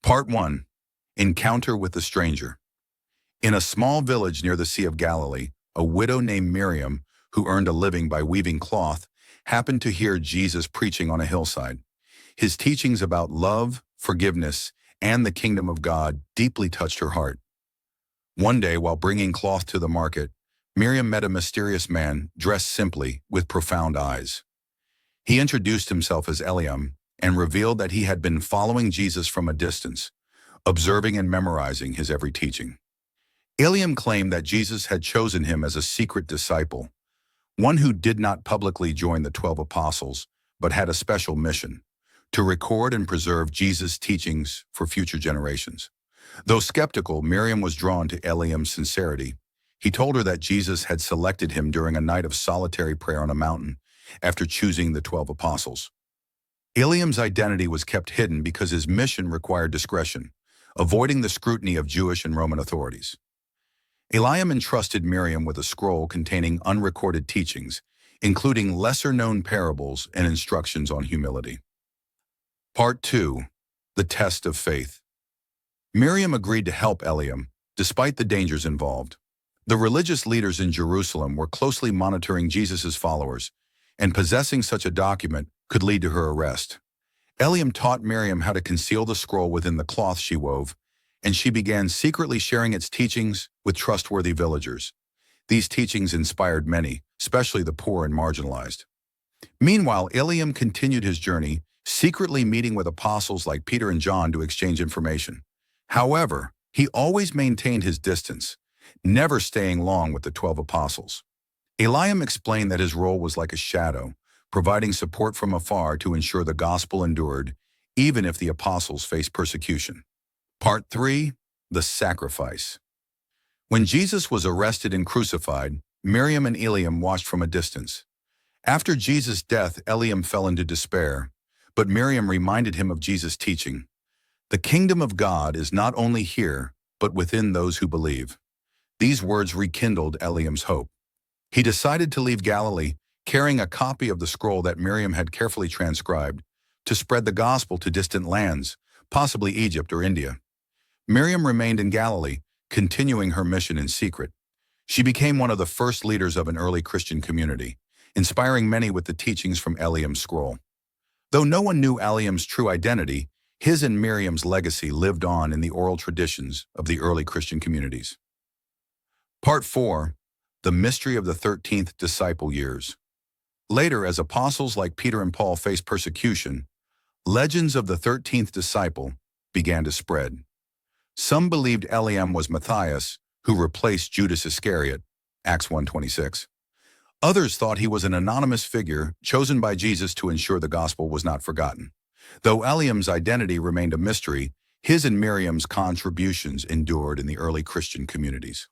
Part 1. Encounter with the Stranger. In a small village near the Sea of Galilee, a widow named Miriam, who earned a living by weaving cloth, happened to hear Jesus preaching on a hillside. His teachings about love, forgiveness, and the kingdom of God deeply touched her heart. One day, while bringing cloth to the market, Miriam met a mysterious man dressed simply with profound eyes. He introduced himself as Eliam and revealed that he had been following Jesus from a distance, observing and memorizing his every teaching. Eliam claimed that Jesus had chosen him as a secret disciple, one who did not publicly join the 12 apostles, but had a special mission: to record and preserve Jesus' teachings for future generations. Though skeptical, Miriam was drawn to Eliam's sincerity. He told her that Jesus had selected him during a night of solitary prayer on a mountain after choosing the 12 apostles. Eliam's identity was kept hidden because his mission required discretion, avoiding the scrutiny of Jewish and Roman authorities. Eliam entrusted Miriam with a scroll containing unrecorded teachings, including lesser-known parables and instructions on humility. Part 2. The Test of Faith. Miriam agreed to help Eliam, despite the dangers involved. The religious leaders in Jerusalem were closely monitoring Jesus' followers, and possessing such a document could lead to her arrest. Eliam taught Miriam how to conceal the scroll within the cloth she wove, and she began secretly sharing its teachings with trustworthy villagers. These teachings inspired many, especially the poor and marginalized. Meanwhile, Eliam continued his journey, secretly meeting with apostles like Peter and John to exchange information. However, he always maintained his distance, never staying long with the 12 apostles. Eliam explained that his role was like a shadow, providing support from afar to ensure the gospel endured, even if the apostles faced persecution. Part 3. The Sacrifice. When Jesus was arrested and crucified, Miriam and Eliam watched from a distance. After Jesus' death, Eliam fell into despair, but Miriam reminded him of Jesus' teaching. The kingdom of God is not only here, but within those who believe. These words rekindled Eliam's hope. He decided to leave Galilee, carrying a copy of the scroll that Miriam had carefully transcribed, to spread the gospel to distant lands, possibly Egypt or India. Miriam remained in Galilee, continuing her mission in secret. She became one of the first leaders of an early Christian community, inspiring many with the teachings from Eliam's scroll. Though no one knew Eliam's true identity, his and Miriam's legacy lived on in the oral traditions of the early Christian communities. Part 4. The Mystery of the 13th Disciple Years. Later, as apostles like Peter and Paul faced persecution, legends of the 13th Disciple began to spread. Some believed Eliam was Matthias, who replaced Judas Iscariot, Acts 1:26. Others thought he was an anonymous figure chosen by Jesus to ensure the gospel was not forgotten. Though Eliam's identity remained a mystery, his and Miriam's contributions endured in the early Christian communities.